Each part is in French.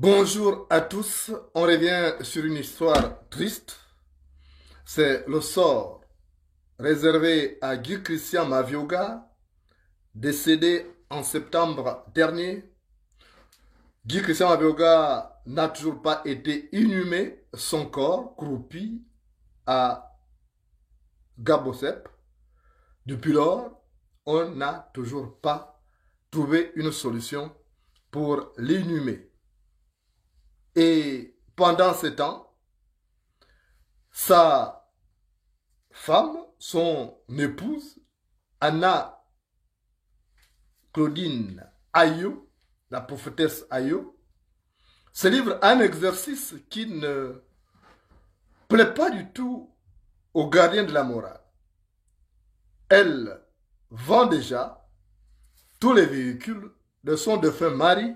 Bonjour à tous, on revient sur une histoire triste. C'est le sort réservé à Guy Christian Mavioga, décédé en septembre dernier. Guy Christian Mavioga n'a toujours pas été inhumé, son corps croupi à Gabosep. Depuis lors, on n'a toujours pas trouvé une solution pour l'inhumer. Et pendant ce temps, sa femme, son épouse, Anna Claudine Ayou, la prophétesse Ayou, se livre à un exercice qui ne plaît pas du tout aux gardiens de la morale. Elle vend déjà tous les véhicules de son défunt mari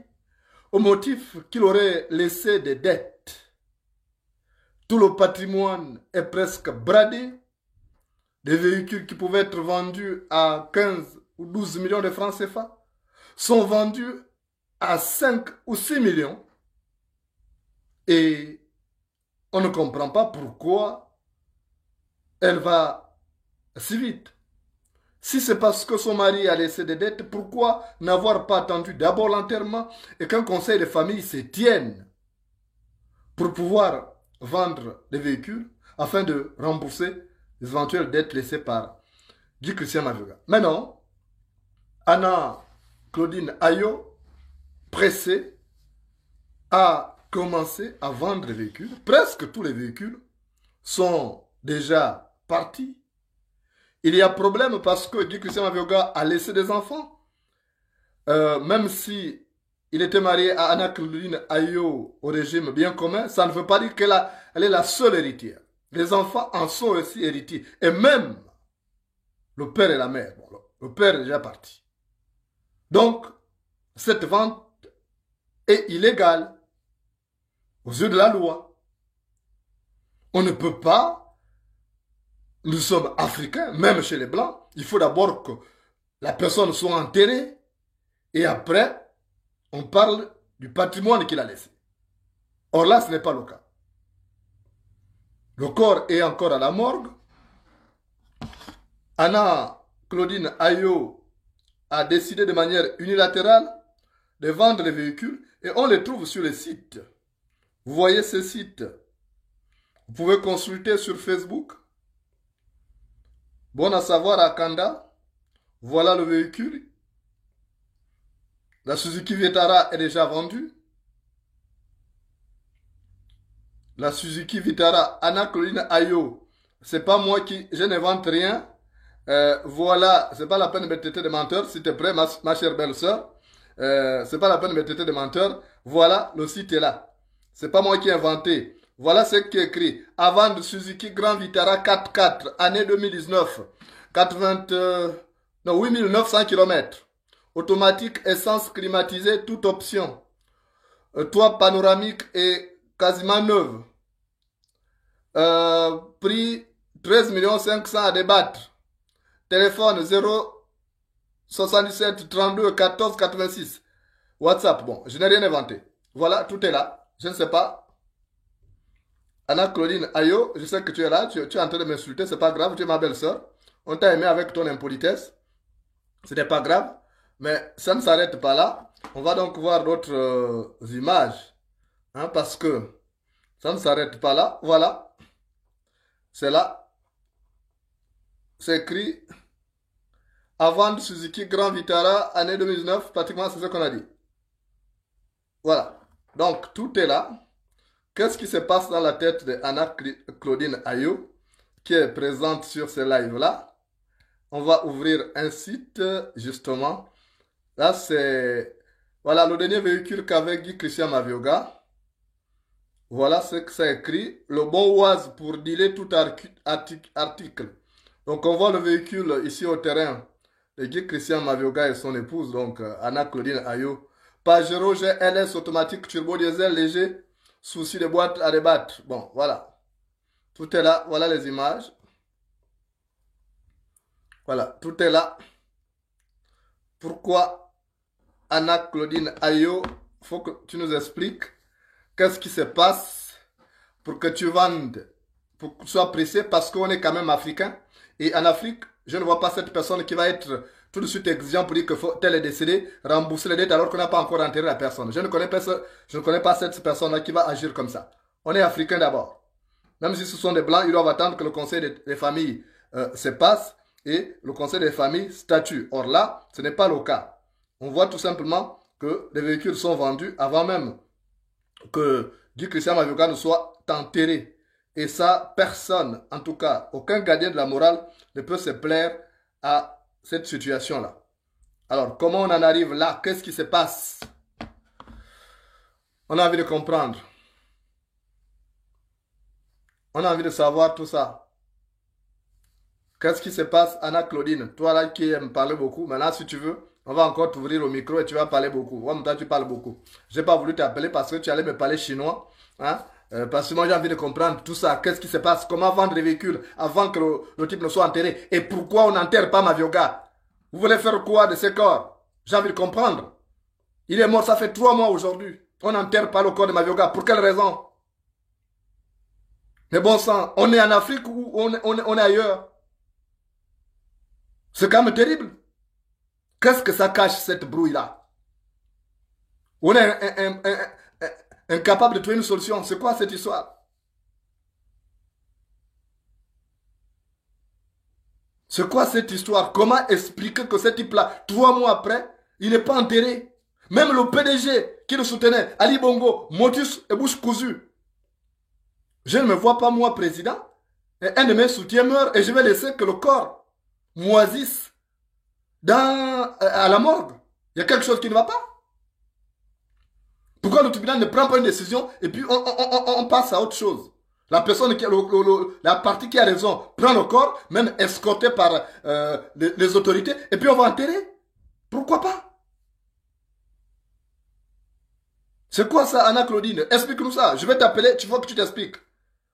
au motif qu'il aurait laissé des dettes. Tout le patrimoine est presque bradé. Des véhicules qui pouvaient être vendus à 15 ou 12 millions de francs CFA sont vendus à 5 ou 6 millions. Et on ne comprend pas pourquoi elle va si vite. Si c'est parce que son mari a laissé des dettes, pourquoi n'avoir pas attendu d'abord l'enterrement et qu'un conseil de famille se tienne pour pouvoir vendre des véhicules afin de rembourser les éventuelles dettes laissées par Guy Christian Mavuga. Mais non, Anna Claudine Ayo, pressée, a commencé à vendre les véhicules. Presque tous les véhicules sont déjà partis. Il y a problème parce que Guy Christian Mavuga a laissé des enfants. Même si il était marié à Anna Claudine Ayo au régime bien commun, ça ne veut pas dire qu'elle est la seule héritière. Les enfants en sont aussi héritiers. Et même le père et la mère. Bon, le père est déjà parti. Donc, cette vente est illégale aux yeux de la loi. On ne peut pas, nous sommes africains, même chez les blancs, il faut d'abord que la personne soit enterrée et après, on parle du patrimoine qu'il a laissé. Or là, ce n'est pas le cas. Le corps est encore à la morgue. Anna Claudine Ayo a décidé de manière unilatérale de vendre les véhicules et on les trouve sur les sites. Vous voyez ces sites. Vous pouvez consulter sur Facebook. Bon à savoir à Kanda. Voilà le véhicule. La Suzuki Vitara est déjà vendue. La Suzuki Vitara, Anna Claudine Ayo, c'est pas moi qui, je n'invente rien. Voilà, c'est pas la peine de me traiter de menteur, s'il te plaît, ma chère belle-sœur. C'est pas la peine de me traiter de menteur. Voilà, le site est là. C'est pas moi qui ai inventé. Voilà ce qui est écrit. Avant de Suzuki Grand Vitara 4x4, année 2019. 8900 km. Automatique, essence climatisée, toute option. Toit panoramique et quasiment neuve. Prix 13 500 à débattre. Téléphone 0 77 32 14 86. WhatsApp, bon, je n'ai rien inventé. Voilà, tout est là. Je ne sais pas. Anna Claudine Ayo, je sais que tu es là, tu es en train de m'insulter, c'est pas grave, tu es ma belle-sœur. On t'a aimé avec ton impolitesse. Ce n'est pas grave, mais ça ne s'arrête pas là. On va donc voir d'autres images. Hein, parce que ça ne s'arrête pas là. Voilà. C'est là. C'est écrit. Avant de Suzuki Grand Vitara, année 2019, pratiquement c'est ce qu'on a dit. Voilà. Donc, tout est là. Qu'est-ce qui se passe dans la tête de Anna Claudine Ayo, qui est présente sur ce live-là? On va ouvrir un site, justement. Là, c'est... Voilà, le dernier véhicule qu'avait Guy Christian Mavuga. Voilà ce que ça écrit. Le bon oise pour dealer tout article. Donc, on voit le véhicule ici au terrain de Guy Christian Mavuga et son épouse, donc Anna Claudine Ayo. Pajero GLS automatique turbo diesel léger. Souci de boîte à débattre. Bon, voilà. Tout est là. Voilà les images. Voilà, tout est là. Pourquoi Anna Claudine Ayo, il faut que tu nous expliques qu'est-ce qui se passe pour que tu vendes, pour que tu sois pressé, parce qu'on est quand même africain. Et en Afrique, je ne vois pas cette personne qui va être tout de suite exigeant pour dire que tel est décédé, rembourser les dettes alors qu'on n'a pas encore enterré la personne. Je ne connais pas cette personne-là qui va agir comme ça. On est africain d'abord. Même si ce sont des blancs, ils doivent attendre que le conseil des familles se passe et le conseil des familles statue. Or là, ce n'est pas le cas. On voit tout simplement que les véhicules sont vendus avant même que Guy Christian Mavuga ne soit enterré. Et ça, personne, en tout cas, aucun gardien de la morale ne peut se plaire à cette situation-là. Alors, comment on en arrive là? Qu'est-ce qui se passe? On a envie de comprendre. On a envie de savoir tout ça. Qu'est-ce qui se passe, Anna Claudine? Toi là qui aime parler beaucoup, maintenant si tu veux, on va encore t'ouvrir au micro et tu vas parler beaucoup. Ouais, toi tu parles beaucoup. J'ai pas voulu t'appeler parce que tu allais me parler chinois. Hein? Parce que moi j'ai envie de comprendre tout ça. Qu'est-ce qui se passe? Comment vendre les véhicules avant que le type ne soit enterré? Et pourquoi on n'enterre pas Mavioga? Vous voulez faire quoi de ce corps? J'ai envie de comprendre. Il est mort, ça fait 3 mois aujourd'hui. On n'enterre pas le corps de Mavioga. Pour quelle raison? Mais bon sang, on est en Afrique ou on est ailleurs? C'est quand même terrible. Qu'est-ce que ça cache, cette brouille-là? On est incapable de trouver une solution. C'est quoi cette histoire? C'est quoi cette histoire? Comment expliquer que ce type-là, 3 mois après, il n'est pas enterré? Même le PDG qui le soutenait, Ali Bongo, Motus et bouche cousue. Je ne me vois pas, moi, président. Et un de mes soutiens meurt et je vais laisser que le corps moisisse à la morgue. Il y a quelque chose qui ne va pas. Pourquoi le tribunal ne prend pas une décision et puis on passe à autre chose? La personne qui a la partie qui a raison prend le corps, même escorté par les autorités, et puis on va enterrer. Pourquoi pas? C'est quoi ça, Anna Claudine? Explique-nous ça. Je vais t'appeler, tu veux que tu t'expliques.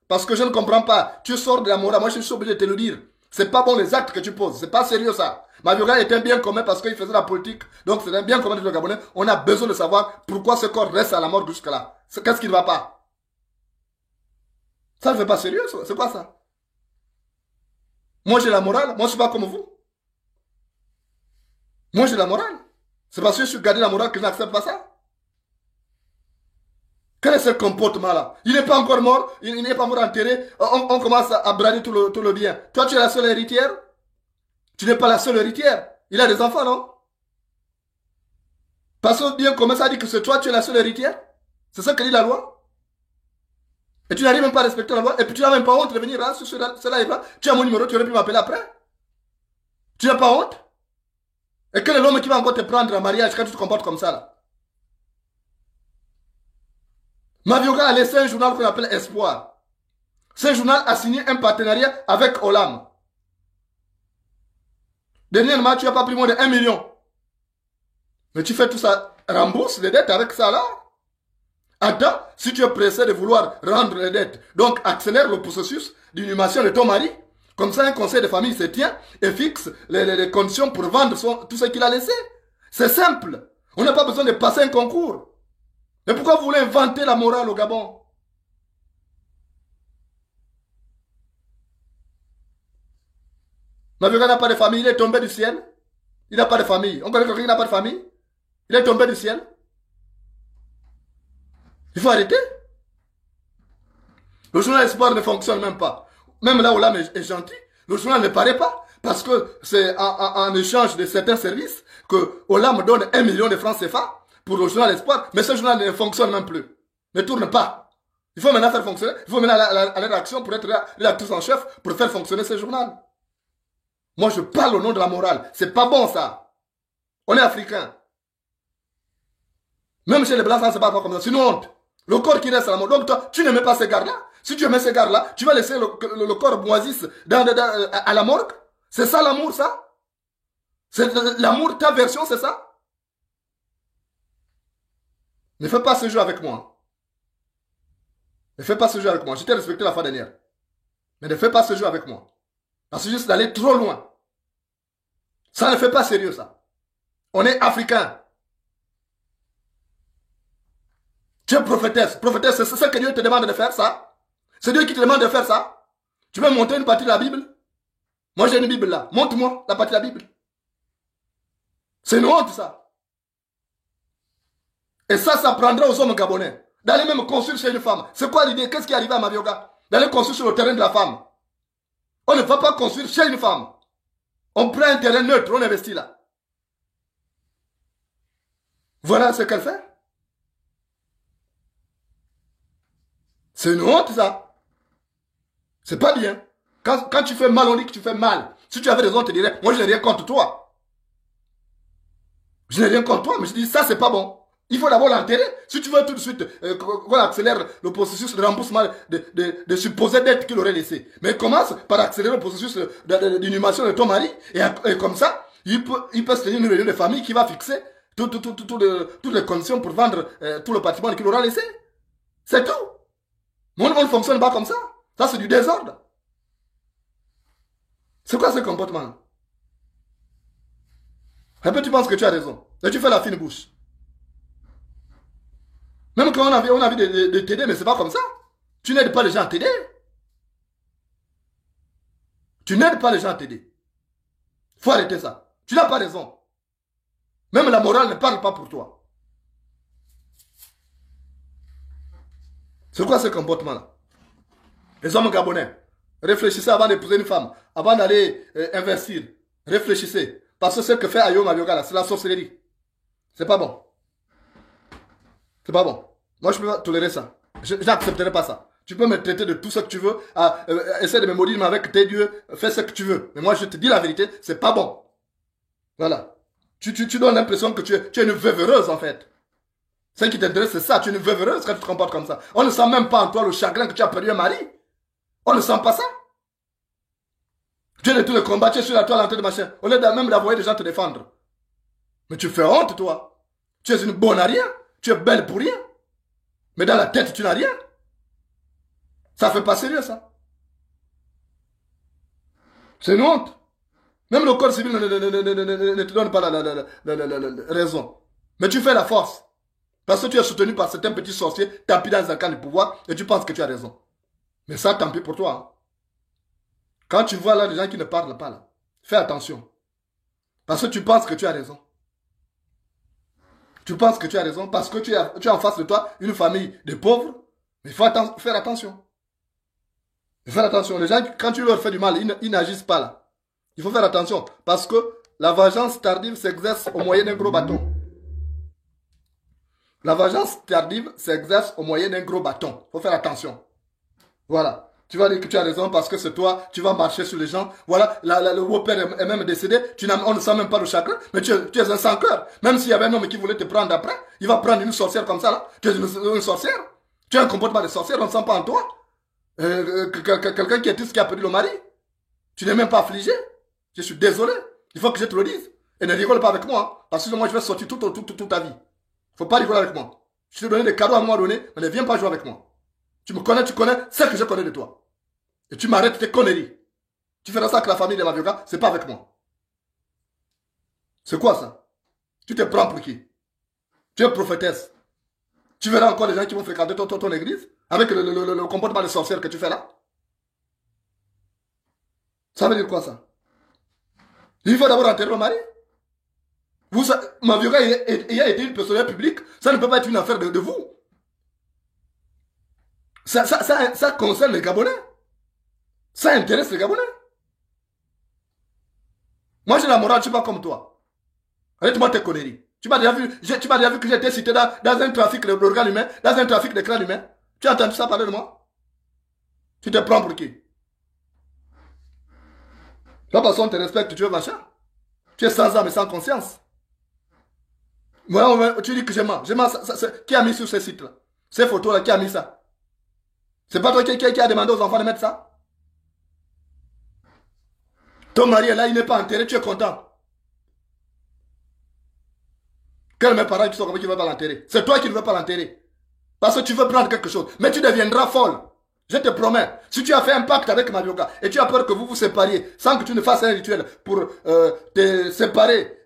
Parce que je ne comprends pas. Tu sors de la morale, moi je suis obligé de te le dire. C'est pas bon les actes que tu poses, c'est pas sérieux ça. Mavioga est un bien commun parce qu'il faisait la politique, donc c'est un bien commun de Gabonais. On a besoin de savoir pourquoi ce corps reste à la mort jusque là. Qu'est-ce qui ne va pas? Ça ne fait pas sérieux, c'est quoi ça? Moi j'ai la morale, moi je suis pas comme vous. Moi j'ai la morale. C'est parce que je suis gardé la morale que je n'accepte pas ça. Quel est ce comportement-là? Il n'est pas encore mort, il n'est pas mort enterré, on commence à brader tout le bien. Toi, tu es la seule héritière? Tu n'es pas la seule héritière. Il a des enfants, non? Parce que bien comment ça dit que c'est toi, tu es la seule héritière? C'est ça que dit la loi? Et tu n'arrives même pas à respecter la loi, et puis tu n'as même pas honte de venir là, sur cela et là. Tu as mon numéro, tu aurais pu m'appeler après. Tu n'as pas honte? Et quel est l'homme qui va encore te prendre en mariage quand tu te comportes comme ça là? Mavioga a laissé un journal qu'on appelle Espoir. Ce journal a signé un partenariat avec Olam. Dernièrement, tu n'as pas pris moins de 1 million. Mais tu fais tout ça, rembourse les dettes avec ça là. Attends, si tu es pressé de vouloir rendre les dettes, donc accélère le processus d'inhumation de ton mari. Comme ça, un conseil de famille se tient et fixe les conditions pour vendre tout ce qu'il a laissé. C'est simple. On n'a pas besoin de passer un concours. Mais pourquoi vous voulez inventer la morale au Gabon? Mavioga n'a pas de famille, il est tombé du ciel. Il n'a pas de famille. On connaît quelqu'un qui n'a pas de famille? Il est tombé du ciel. Il faut arrêter. Le journal Espoir ne fonctionne même pas. Même là où l'âme est gentil, le journal ne paraît pas. Parce que c'est en échange de certains services que Olam donne 1 million de francs CFA pour le journal Espoir. Mais ce journal ne fonctionne même plus. Ne tourne pas. Il faut maintenant faire fonctionner. Il faut maintenant aller à la rédaction pour être rédactrice en chef pour faire fonctionner ce journal. Moi, je parle au nom de la morale. C'est pas bon, ça. On est africains. Même chez les Blancs, ça ne se passe pas comme ça. C'est une honte. Le corps qui reste à la mort. Donc, toi, tu n'aimais pas ces gars-là. Si tu aimais ces gars-là, tu vas laisser le corps moisisse à la morgue. C'est ça l'amour, ça? C'est l'amour, ta version, c'est ça? Ne fais pas ce jeu avec moi. Ne fais pas ce jeu avec moi. Je t'ai respecté la fois dernière. Mais ne fais pas ce jeu avec moi. Parce que juste d'aller trop loin. Ça ne fait pas sérieux, ça. On est africains. Tu es prophétesse. Prophétesse, c'est ça que Dieu te demande de faire, ça? C'est Dieu qui te demande de faire ça? Tu veux monter une partie de la Bible? Moi, j'ai une Bible là. Montre-moi la partie de la Bible. C'est une honte, ça. Et ça prendra aux hommes gabonais. D'aller même construire chez une femme. C'est quoi l'idée? Qu'est-ce qui est arrivé à Mavioga? D'aller construire sur le terrain de la femme. On ne va pas construire chez une femme. On prend un terrain neutre, on investit là. Voilà ce qu'elle fait. C'est une honte, ça. C'est pas bien. Quand tu fais mal, on dit que tu fais mal. Si tu avais raison, on te dirait, moi je n'ai rien contre toi. Je n'ai rien contre toi, mais je dis, ça c'est pas bon. Il faut d'abord l'enterrer. Si tu veux tout de suite qu'on accélère le processus de remboursement de supposées dettes qu'il aurait laissé. Mais commence par accélérer le processus d'inhumation de ton mari. Et comme ça, il peut se tenir une réunion de famille qui va fixer toutes les conditions pour vendre tout le patrimoine qu'il aura laissé. C'est tout. On ne fonctionne pas comme ça. Ça, c'est du désordre. C'est quoi ce comportement? Un peu, tu penses que tu as raison. Et tu fais la fine bouche. Même quand on a envie de t'aider, mais c'est pas comme ça. Tu n'aides pas les gens à t'aider. Tu n'aides pas les gens à t'aider. Faut arrêter ça. Tu n'as pas raison. Même la morale ne parle pas pour toi. C'est quoi ce comportement-là? Les hommes gabonais, réfléchissez avant d'épouser une femme, avant d'aller investir. Réfléchissez. Parce que ce que fait Ayo Mabioga, c'est la sorcellerie. C'est pas bon. C'est pas bon. Moi, je peux pas tolérer ça. Je n'accepterai pas ça. Tu peux me traiter de tout ce que tu veux, essayer de me maudire avec tes dieux, fais ce que tu veux. Mais moi, je te dis la vérité, c'est pas bon. Voilà. Tu donnes l'impression que tu es une veuve heureuse, en fait. Ce qui t'intéresse, c'est ça. Tu es une veuve heureuse quand tu te comportes comme ça. On ne sent même pas en toi le chagrin que tu as perdu un mari. On ne sent pas ça. Tu es de tous les combats, tu es sur la toile en train de machin. Au lieu même d'envoyer des gens te défendre. Mais tu fais honte, toi. Tu es une bonne à rien. Tu es belle pour rien. Mais dans la tête, tu n'as rien. Ça fait pas sérieux, ça. C'est une honte. Même le code civil ne te donne pas la raison. Mais tu fais la force. Parce que tu es soutenu par certains petits sorciers tapis dans un camp de pouvoir et tu penses que tu as raison. Mais ça, tant pis pour toi. Hein. Quand tu vois là des gens qui ne parlent pas là, fais attention. Parce que tu penses que tu as raison. Tu penses que tu as raison parce que tu as en face de toi une famille de pauvres. Mais il faut faire attention. Il faut faire attention. Les gens, quand tu leur fais du mal, ils n'agissent pas là. Il faut faire attention. Parce que la vengeance tardive s'exerce au moyen d'un gros bâton. La vengeance tardive s'exerce au moyen d'un gros bâton. Il faut faire attention. Voilà. Tu vas dire que tu as raison parce que c'est toi, tu vas marcher sur les gens. Voilà, le beau-père est même décédé, on ne sent même pas le chagrin, mais tu es un sans-cœur. Même s'il y avait un homme qui voulait te prendre après, il va prendre une sorcière comme ça là. Tu es une sorcière. Tu as un comportement de sorcière, on ne sent pas en toi. Quelqu'un qui est triste, qui a perdu le mari. Tu n'es même pas affligé. Je suis désolé. Il faut que je te le dise. Et ne rigole pas avec moi, hein, parce que moi je vais sortir toute ta vie. Il ne faut pas rigoler avec moi. Je t'ai donné des cadeaux à un moment donné, mais ne viens pas jouer avec moi. Tu me connais, tu connais ce que je connais de toi. Et tu m'arrêtes tes conneries. Tu feras ça avec la famille de Mabioga, c'est pas avec moi. C'est quoi ça? Tu te prends pour qui? Tu es prophétesse. Tu verras encore les gens qui vont fréquenter ton église avec le comportement de sorcière que tu fais là. Ça veut dire quoi ça? Il faut d'abord enterrer le mari. Mabioga ayant été une personnalité publique, ça ne peut pas être une affaire de vous. Ça concerne les Gabonais. Ça intéresse les Gabonais. Moi, j'ai la morale, je ne suis pas comme toi. Arrête-moi tes conneries. Tu m'as déjà vu que j'étais cité dans un trafic d'organes humains, dans un trafic de crânes humains. Tu as entendu ça parler de moi? Tu te prends pour qui? La personne te respecte, tu veux machin? Tu es sans âme et sans conscience. Moi, tu dis que je mens. Qui a mis sur ces sites-là? Ces photos-là, qui a mis ça? C'est pas toi qui a demandé aux enfants de mettre ça? Ton mari est là, il n'est pas enterré, tu es content. Quels mes parents qui sont comme qui ne veulent pas l'enterrer? C'est toi qui ne veux pas l'enterrer. Parce que tu veux prendre quelque chose. Mais tu deviendras folle. Je te promets. Si tu as fait un pacte avec Mabioga et tu as peur que vous vous sépariez sans que tu ne fasses un rituel pour te séparer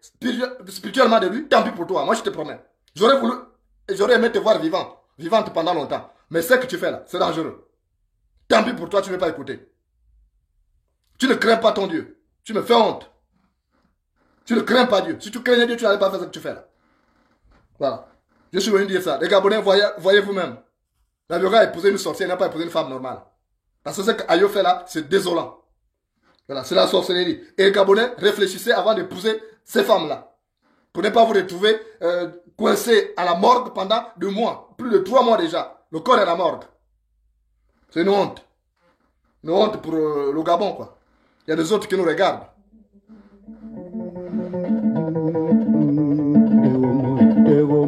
spirituellement de lui, tant pis pour toi. Moi, je te promets. J'aurais aimé te voir vivante pendant longtemps. Mais ce que tu fais là, c'est dangereux. Tant pis pour toi, tu ne veux pas écouter. Tu ne crains pas ton Dieu. Tu me fais honte. Tu ne crains pas Dieu. Si tu craignais Dieu, tu n'allais pas faire ce que tu fais là. Voilà. Je suis venu dire ça. Les Gabonais, voyez vous-même. Mabioga a épousé une sorcière, il n'a pas épousé une femme normale. Parce que ce qu'Ayo fait là, c'est désolant. Voilà, c'est la sorcellerie. Et les Gabonais, réfléchissez avant d'épouser ces femmes-là. Pour ne pas vous retrouver coincés à la morgue pendant 2 mois. Plus de 3 mois déjà. Le corps est à la morgue. C'est une honte. Une honte pour le Gabon, quoi. Il y a des autres qui nous regardent. Tego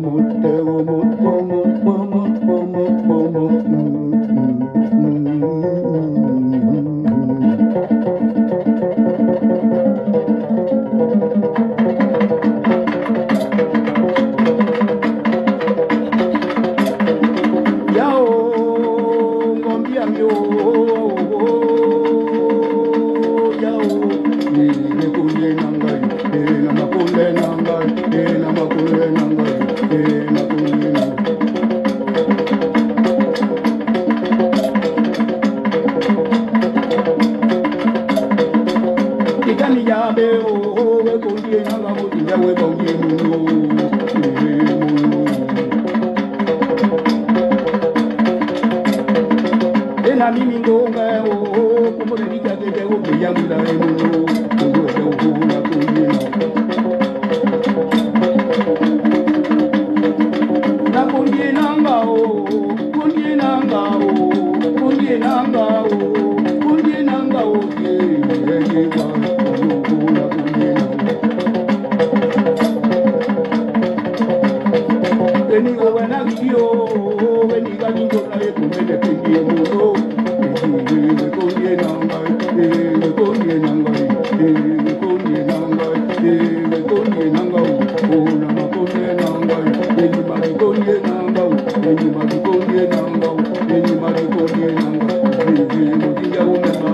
na mimi ngonga o kumbe nikatete kupiga mula emu kungoja ukuna kunjina na kunjina ngao kunjina ngao kunjina ngao kunjina ngao ye kwa kunjina Eni go na video eni ga ni go na e kumbe de pingi muno e ko ye nanga e ko ye nanga e ko ye nanga e ko ye nanga o na ma ko ye nanga e ni ma ko ye nanga e ni ma ko ye nanga e ni ma ko ye nanga e mo ti ya o me ma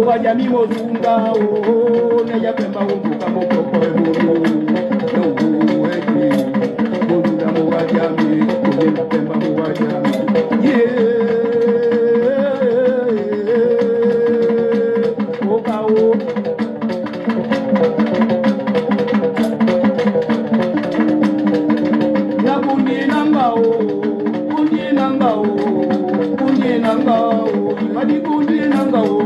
Wajami mozunga o ne ya pemba umbuka mokoko ebulu no eki mozunga mo wajami o ne pemba mo wajami o kawo na kundi nanga o kundi nanga o madi kundi nanga o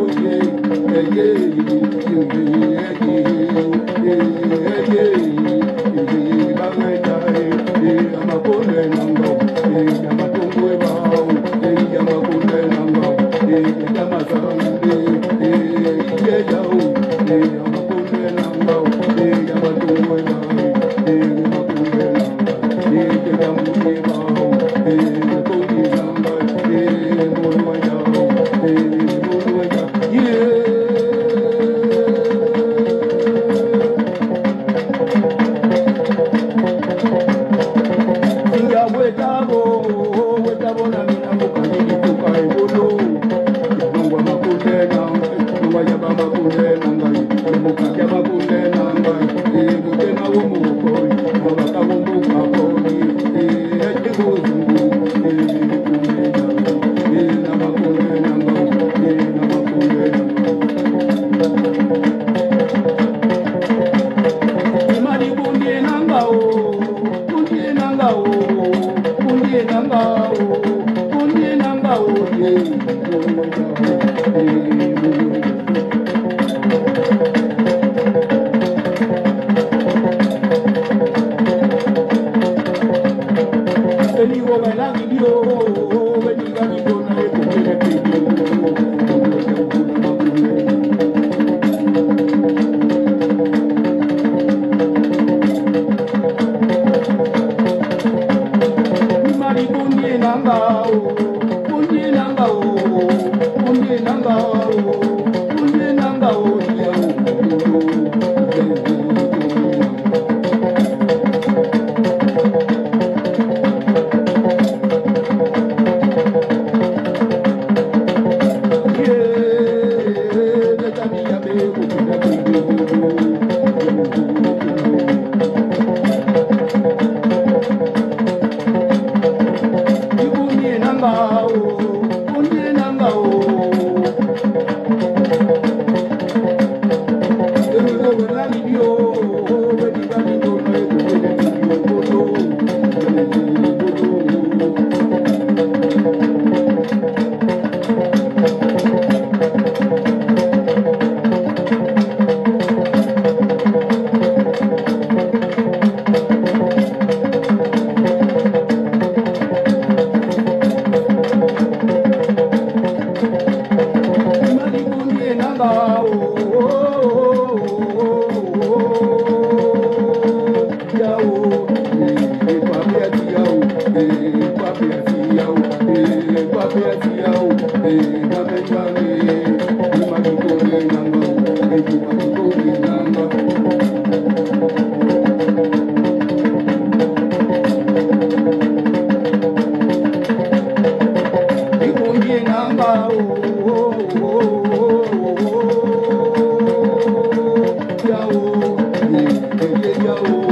Yo